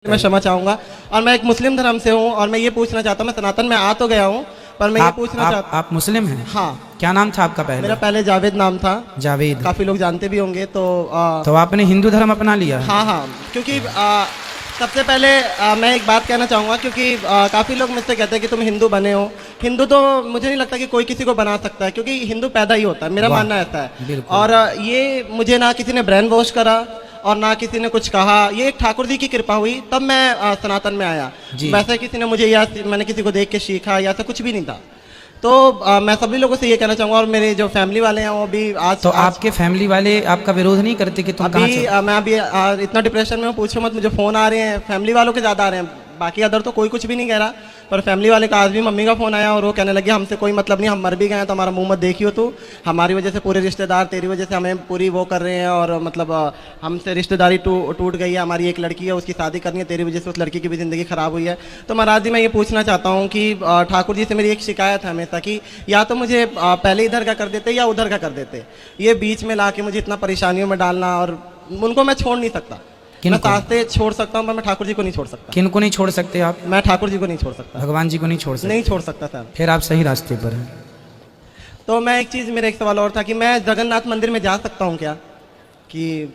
मैं क्षमा चाहूंगा। और मैं एक मुस्लिम धर्म से हूँ और मैं ये पूछना चाहता हूँ, मैं सनातन में आ तो गया हूँ पर मैं ये पूछना चाहता आप मुस्लिम हैं? हाँ। क्या नाम था आपका मेरा पहले? पहले जावेद नाम था, जावेद। काफ़ी लोग जानते भी होंगे। तो आपने हिंदू धर्म अपना लिया है? हाँ हाँ, क्योंकि सबसे पहले मैं एक बात कहना चाहूँगा, क्योंकि काफ़ी लोग मुझसे कहते हैं कि तुम हिंदू बने हो। हिंदू तो मुझे नहीं लगता कि कोई किसी को बना सकता है, क्योंकि हिंदू पैदा ही होता है, मेरा वाह, मानना ऐसा है। बिल्कुल। और ये मुझे ना किसी ने ब्रेन वॉश करा और ना किसी ने कुछ कहा, ये एक ठाकुर जी की कृपा हुई तब मैं सनातन में आया। जी। वैसे किसी ने मुझे या मैंने किसी को देख के सीखा या ऐसा कुछ भी नहीं था। तो मैं सभी लोगों से ये कहना चाहूँगा, और मेरे जो फैमिली वाले हैं वो भी आज तो आपके फैमिली वाले आपका विरोध नहीं करते कि तुम कहाँ अभी से? मैं अभी इतना डिप्रेशन में हूँ, पूछो मत। मुझे फ़ोन आ रहे हैं फैमिली वालों के ज़्यादा आ रहे हैं, बाकी अदर तो कोई कुछ भी नहीं कह रहा, पर फैमिली वाले का आज भी मम्मी का फ़ोन आया और वो कहने लगे हमसे कोई मतलब नहीं, हम मर भी गए हैं तो हमारा मुंह मत देखियो तू, हमारी वजह से पूरे रिश्तेदार तेरी वजह से हमें पूरी वो कर रहे हैं, और मतलब हमसे रिश्तेदारी टूट गई है। हमारी एक लड़की है, उसकी शादी करनी है, तेरी वजह से उस लड़की की भी ज़िंदगी ख़राब हुई है। तो महाराज जी मैं ये पूछना चाहता हूँ कि ठाकुर जी से मेरी एक शिकायत है हमेशा कि या तो मुझे पहले इधर का कर देते या उधर का कर देते, ये बीच में ला के मुझे इतना परेशानियों में डालना, और उनको मैं छोड़ नहीं सकता। मैं सास्ते छोड़ सकता हूँ पर मैं ठाकुर जी को नहीं छोड़ सकता। किन को नहीं छोड़ सकते आप? मैं ठाकुर जी को नहीं छोड़ सकता, भगवान जी को नहीं छोड़ सकते? नहीं छोड़ सकता सर। फिर आप सही रास्ते पर हैं। तो मैं एक चीज़, मेरा एक सवाल और था कि मैं जगन्नाथ मंदिर में जा सकता हूँ क्या? कि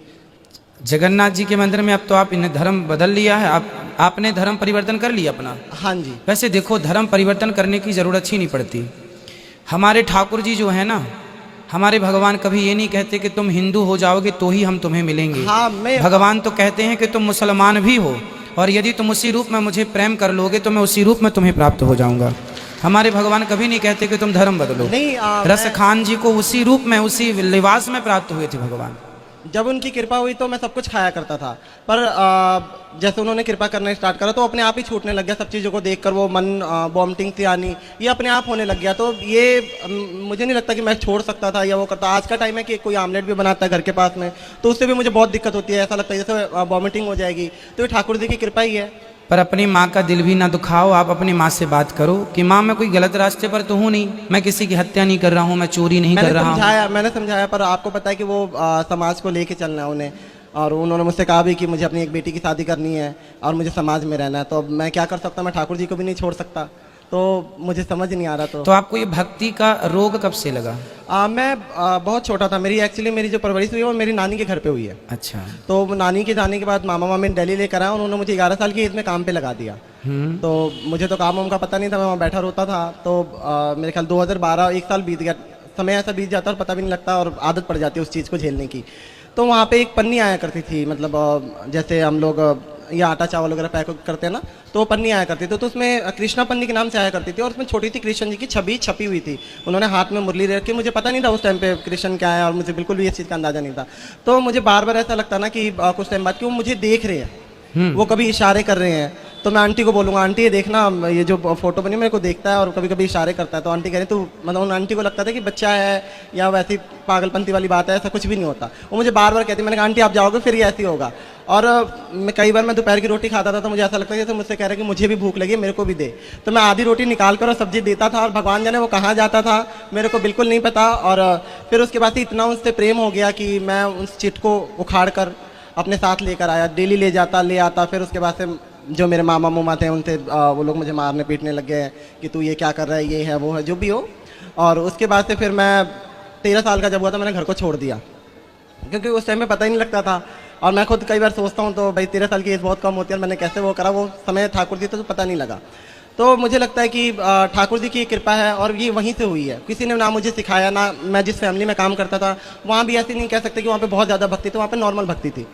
जगन्नाथ जी के मंदिर में अब तो आप इन्हें धर्म बदल लिया है, आपने धर्म परिवर्तन कर लिया अपना। हाँ जी। वैसे देखो, धर्म परिवर्तन करने की ज़रूरत ही नहीं पड़ती। हमारे ठाकुर जी जो है ना, हमारे भगवान कभी ये नहीं कहते कि तुम हिंदू हो जाओगे तो ही हम तुम्हें मिलेंगे। हाँ, भगवान तो कहते हैं कि तुम मुसलमान भी हो और यदि तुम उसी रूप में मुझे प्रेम कर लोगे तो मैं उसी रूप में तुम्हें प्राप्त हो जाऊंगा। हमारे भगवान कभी नहीं कहते कि तुम धर्म बदलो। नहीं, रस खान जी को उसी रूप में, उसी लिबास में प्राप्त हुए थे भगवान। जब उनकी कृपा हुई तो मैं सब कुछ खाया करता था, पर जैसे उन्होंने कृपा करना स्टार्ट करा तो अपने आप ही छूटने लग गया। सब चीज़ों को देखकर वो मन वॉमिटिंग सी आनी, ये अपने आप होने लग गया। तो ये मुझे नहीं लगता कि मैं छोड़ सकता था या वो करता। आज का टाइम है कि कोई आमलेट भी बनाता है घर के पास में तो उससे भी मुझे बहुत दिक्कत होती है, ऐसा लगता है जैसे वॉमिटिंग हो जाएगी। तो ये ठाकुर जी की कृपा ही है। पर अपनी माँ का दिल भी ना दुखाओ। आप अपनी माँ से बात करो कि माँ मैं कोई गलत रास्ते पर तो हूँ नहीं, मैं किसी की हत्या नहीं कर रहा हूँ, मैं चोरी नहीं कर रहा हूँ। मैंने समझाया, पर आपको पता है कि वो समाज को लेके चलना है उन्हें, और उन्होंने मुझसे कहा भी कि मुझे अपनी एक बेटी की शादी करनी है और मुझे समाज में रहना है। तो अब मैं क्या कर सकता हूँ? मैं ठाकुर जी को भी नहीं छोड़ सकता, तो मुझे समझ नहीं आ रहा। तो आपको ये भक्ति का रोग कब से लगा? मैं बहुत छोटा था। मेरी जो परवरिश हुई है वो मेरी नानी के घर पे हुई है। अच्छा। तो नानी के जाने के बाद मामा मामी दिल्ली लेकर आया, उन्होंने मुझे 11 साल की एज में काम पे लगा दिया। तो मुझे तो काम वाम का पता नहीं था, मैं वहाँ बैठा रोता था। तो मेरे ख्याल 2012 एक साल बीत गया, समय ऐसा बीत जाता और पता भी नहीं लगता और आदत पड़ जाती है उस चीज़ को झेलने की। तो वहाँ पे एक पन्नी आया करती थी, मतलब जैसे हम लोग ये आटा चावल वगैरह पैक करते हैं ना, तो वो पन्नी आया करती थी। तो उसमें कृष्णा पन्नी के नाम से आया करती थी और उसमें छोटी सी कृष्ण जी की छवि छपी हुई थी। उन्होंने हाथ में मुरली रख के, मुझे पता नहीं था उस टाइम पे कृष्ण क्या है और मुझे बिल्कुल भी इस चीज़ का अंदाजा नहीं था। तो मुझे बार बार ऐसा लगता ना कि कुछ टाइम बाद कि वो मुझे देख रहे हैं, वो कभी इशारे कर रहे हैं। तो मैं आंटी को बोलूँगा आंटी ये देखना, ये जो फोटो बनी मेरे को देखता है और कभी कभी इशारे करता है। तो आंटी कह रही तो मतलब उन आंटी को लगता था कि बच्चा है या वैसी पागलपंती वाली बात है, ऐसा कुछ भी नहीं होता। वो मुझे बार बार कहती, मैंने कहा आंटी आप जाओगे फिर ये ऐसे होगा। और मैं कई बार मैं दोपहर की रोटी खाता था तो मुझे ऐसा लगता है जैसे मुझसे कह रहा है कि मुझे भी भूख लगी, मेरे को भी दे। तो मैं आधी रोटी निकाल कर और सब्जी देता था और भगवान जाने वो कहाँ जाता था मेरे को बिल्कुल नहीं पता। और फिर उसके बाद इतना उनसे प्रेम हो गया कि मैं उस चिट को उखाड़ कर अपने साथ लेकर आया, डेली ले आता। फिर उसके बाद से जो मेरे मामा मुमा थे उनसे वो लोग मुझे मारने पीटने लग गए कि तू ये क्या कर रहा है, ये है वो है जो भी हो। और उसके बाद से फिर मैं 13 साल का जब हुआ था मैंने घर को छोड़ दिया, क्योंकि उस टाइम में पता ही नहीं लगता था। और मैं खुद कई बार सोचता हूँ तो भाई 13 साल की एज बहुत कम होती है, मैंने कैसे वो करा, वो समय ठाकुर जी तो पता नहीं लगा। तो मुझे लगता है कि ठाकुर जी की कृपा है और ये वहीं से हुई है। किसी ने ना मुझे सिखाया, ना मैं जिस फैमिली में काम करता था वहाँ भी ऐसे नहीं कह सकते कि वहाँ पे बहुत ज़्यादा भक्ति थी, वहाँ पे नॉर्मल भक्ति थी।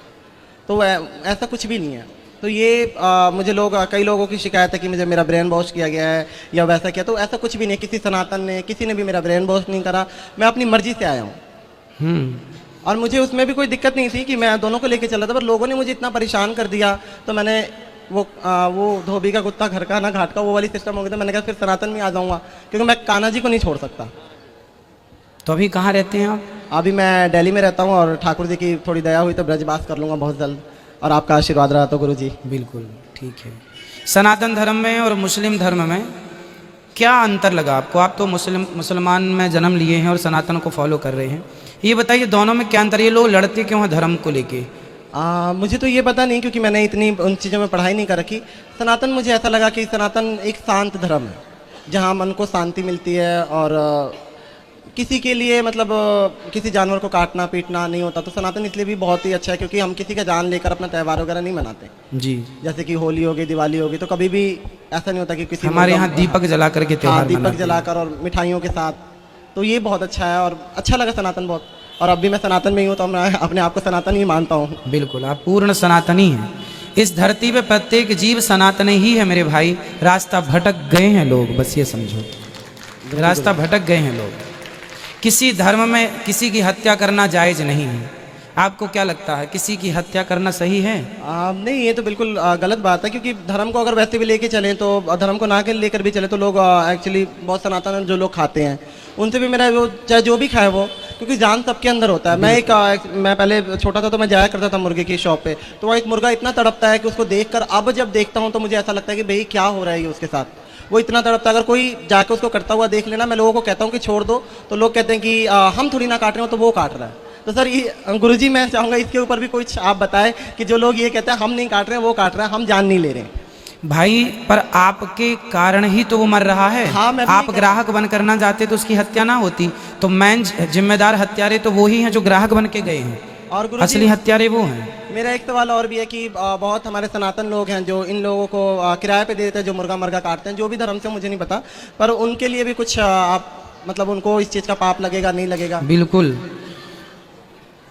तो ऐसा कुछ भी नहीं है। तो ये मुझे कई लोगों की शिकायत है कि मुझे मेरा ब्रेन वॉश किया गया है या वैसा किया, तो ऐसा कुछ भी नहीं। किसी सनातन ने, किसी ने भी मेरा ब्रेन वॉश नहीं करा, मैं अपनी मर्जी से आया हूँ। और मुझे उसमें भी कोई दिक्कत नहीं थी कि मैं दोनों को लेके चला था, पर लोगों ने मुझे इतना परेशान कर दिया तो मैंने वो धोबी का कुत्ता घर का ना घाट का, वो वाली सिस्टम हो गया था। मैंने कहा फिर सनातन में आ जाऊँगा, क्योंकि मैं कान्हा जी को नहीं छोड़ सकता। तो अभी कहाँ रहते हैं आप? अभी मैं दिल्ली में रहता हूँ और ठाकुर जी की थोड़ी दया हुई तो ब्रजवास कर लूँगा बहुत जल्द, और आपका आशीर्वाद रहा तो गुरु जी। बिल्कुल ठीक है। सनातन धर्म में और मुस्लिम धर्म में क्या अंतर लगा आपको? आप तो मुसलमान में जन्म लिए हैं और सनातन को फॉलो कर रहे हैं, ये बताइए दोनों में क्या अंतर? ये लोग लड़ते क्यों हैं धर्म को लेके? मुझे तो ये पता नहीं, क्योंकि मैंने इतनी उन चीज़ों में पढ़ाई नहीं कर रखी। सनातन मुझे ऐसा लगा कि सनातन एक शांत धर्म है, जहाँ मन को शांति मिलती है, और किसी के लिए मतलब किसी जानवर को काटना पीटना नहीं होता। तो सनातन इसलिए भी बहुत ही अच्छा है, क्योंकि हम किसी का जान लेकर अपना त्यौहार वगैरह नहीं मनाते। जी, जैसे कि होली हो गई, दिवाली हो गई, तो कभी भी ऐसा नहीं होता कि किसी हमारे यहाँ दीपक जला करके त्योहार दीपक मनाते हैं। जलाकर और मिठाइयों के साथ। तो ये बहुत अच्छा है और अच्छा लगा सनातन बहुत। और अब भी मैं सनातन में ही हूँ, तो मैं अपने आप को सनातन ही मानता हूँ। बिल्कुल, आप पूर्ण सनातनी हैं। इस धरती पे प्रत्येक जीव सनातन ही है मेरे भाई। रास्ता भटक गए हैं लोग, बस ये समझो, रास्ता भटक गए हैं लोग। किसी धर्म में किसी की हत्या करना जायज नहीं है। आपको क्या लगता है, किसी की हत्या करना सही है? नहीं, ये तो बिल्कुल गलत बात है, क्योंकि धर्म को अगर वैसे भी लेके चलें, तो धर्म को ना के लेकर भी चले, तो लोग एक्चुअली बहुत सनातन जो लोग खाते हैं उनसे भी मेरा वो, चाहे जो भी खाए वो, क्योंकि जान सबके अंदर होता है। मैं पहले छोटा था तो मैं जाया करता था मुर्गे की शॉप पे, तो वहाँ एक मुर्गा इतना तड़पता है कि उसको देखकर अब जब देखता हूँ तो मुझे ऐसा लगता है कि भाई क्या हो रहा है ये उसके साथ। वो इतना तड़पता है, अगर कोई जाके उसको करता हुआ देख लेना, मैं लोगों को कहता हूँ कि छोड़ दो, तो लोग कहते हैं कि हम थोड़ी ना काट रहे हो, तो वो काट रहा है। तो सर ये गुरुजी, मैं चाहूँगा इसके ऊपर भी कुछ आप बताएं कि जो लोग ये कहते हैं हम नहीं काट रहे हैं, वो काट रहा है, हम जान नहीं ले रहे हैं। भाई, पर आपके कारण ही तो वो मर रहा है। हाँ, मैं भी आप ग्राहक बन करना चाहते तो उसकी हत्या ना होती। तो मेन जिम्मेदार हत्यारे तो वो ही हैं जो ग्राहक बन के गए हैं, और गुरुजी, असली हत्यारे वो हैं। मेरा एक सवाल और भी है कि बहुत हमारे सनातन लोग हैं जो इन लोगों को किराए पे दे देते हैं, जो मुर्गा मर्गा काटते हैं, जो भी धर्म से मुझे नहीं पता, पर उनके लिए भी कुछ आप मतलब उनको इस चीज़ का पाप लगेगा, नहीं लगेगा? बिल्कुल,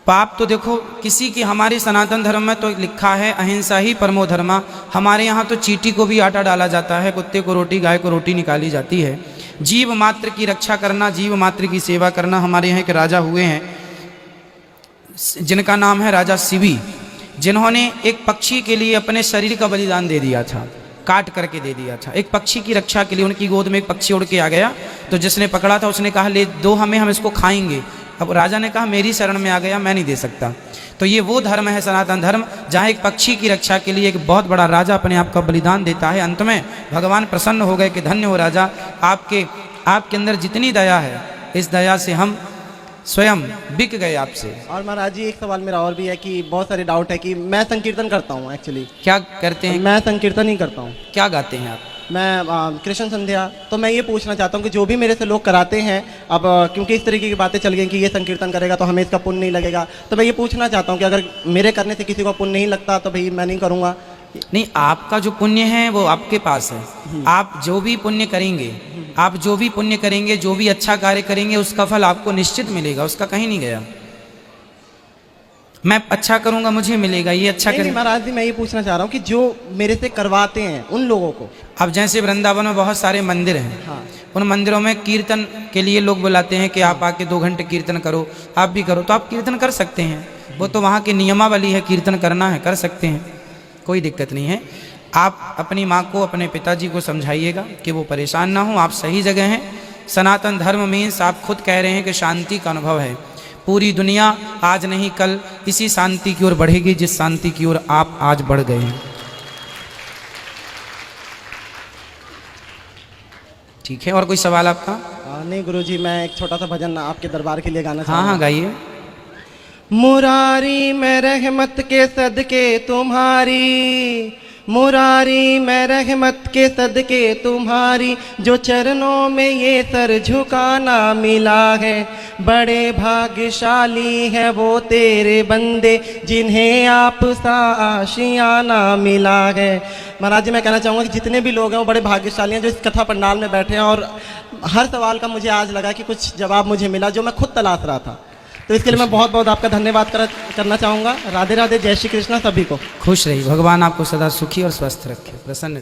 पाप तो देखो किसी की, हमारे सनातन धर्म में तो लिखा है अहिंसा ही परमो धर्मा। हमारे यहाँ तो चींटी को भी आटा डाला जाता है, कुत्ते को रोटी, गाय को रोटी निकाली जाती है। जीव मात्र की रक्षा करना, जीव मात्र की सेवा करना। हमारे यहाँ एक राजा हुए हैं जिनका नाम है राजा शिवी, जिन्होंने एक पक्षी के लिए अपने शरीर का बलिदान दे दिया था, काट करके दे दिया था। एक पक्षी की रक्षा के लिए उनकी गोद में एक पक्षी उड़ के आ गया, तो जिसने पकड़ा था उसने कहा ले दो हमें, हम इसको खाएंगे। अब राजा ने कहा मेरी शरण में आ गया, मैं नहीं दे सकता। तो ये वो धर्म है सनातन धर्म, जहाँ एक पक्षी की रक्षा के लिए एक बहुत बड़ा राजा अपने आप का बलिदान देता है। अंत में भगवान प्रसन्न हो गए कि धन्य हो राजा, आपके अंदर जितनी दया है, इस दया से हम स्वयं बिक गए आपसे। और महाराज जी, एक सवाल मेरा और भी है कि बहुत सारे डाउट है कि मैं संकीर्तन करता हूँ। एक्चुअली क्या करते हैं? मैं संकीर्तन ही करता हूँ। क्या गाते हैं आप? मैं कृष्ण संध्या। तो मैं ये पूछना चाहता हूँ कि जो भी मेरे से लोग कराते हैं, अब क्योंकि इस तरीके की बातें चल गई कि ये संकीर्तन करेगा तो हमें इसका पुण्य नहीं लगेगा, तो मैं ये पूछना चाहता हूँ कि अगर मेरे करने से किसी को पुण्य नहीं लगता तो भाई मैं नहीं करूँगा। नहीं, आपका जो पुण्य है वो आपके पास है। आप जो भी पुण्य करेंगे, आप जो भी पुण्य करेंगे, जो भी अच्छा कार्य करेंगे, उसका फल आपको निश्चित मिलेगा, उसका कहीं नहीं गया। मैं अच्छा करूंगा मुझे मिलेगा, ये अच्छा नहीं, करें। महाराज जी, मैं ये पूछना चाह रहा हूँ कि जो मेरे से करवाते हैं उन लोगों को, अब जैसे वृंदावन में बहुत सारे मंदिर हैं, हाँ, उन मंदिरों में कीर्तन के लिए लोग बुलाते हैं कि आप आके 2 घंटे कीर्तन करो, आप भी करो, तो आप कीर्तन कर सकते हैं। वो तो वहाँ की नियमावली है, कीर्तन करना है, कर सकते हैं, कोई दिक्कत नहीं है। आप अपनी माँ को, अपने पिताजी को समझाइएगा कि वो परेशान ना हो, आप सही जगह हैं। सनातन धर्म मीन्स आप खुद कह रहे हैं कि शांति का अनुभव है। पूरी दुनिया आज नहीं कल इसी शांति की ओर बढ़ेगी जिस शांति की ओर आप आज बढ़ गए हैं। ठीक है, और कोई सवाल आपका? नहीं गुरुजी, मैं एक छोटा सा भजन आपके दरबार के लिए गाना हाँ चाहूँगा। हाँ, गाइए। मुरारी में रहमत के सदके तुम्हारी, मुरारी में रहमत के सदके तुम्हारी, जो चरणों में ये सर झुकाना मिला है, बड़े भाग्यशाली है वो तेरे बंदे जिन्हें आप सा आशियाना मिला है। महाराज जी, मैं कहना चाहूँगा कि जितने भी लोग हैं वो बड़े भाग्यशाली हैं जो इस कथा पंडाल में बैठे हैं, और हर सवाल का मुझे आज लगा कि कुछ जवाब मुझे मिला जो मैं खुद तलाश रहा था। तो इसके लिए मैं बहुत बहुत आपका धन्यवाद करना चाहूँगा। राधे राधे, जय श्री कृष्णा सभी को। खुश रहिए, भगवान आपको सदा सुखी और स्वस्थ रखे, प्रसन्न।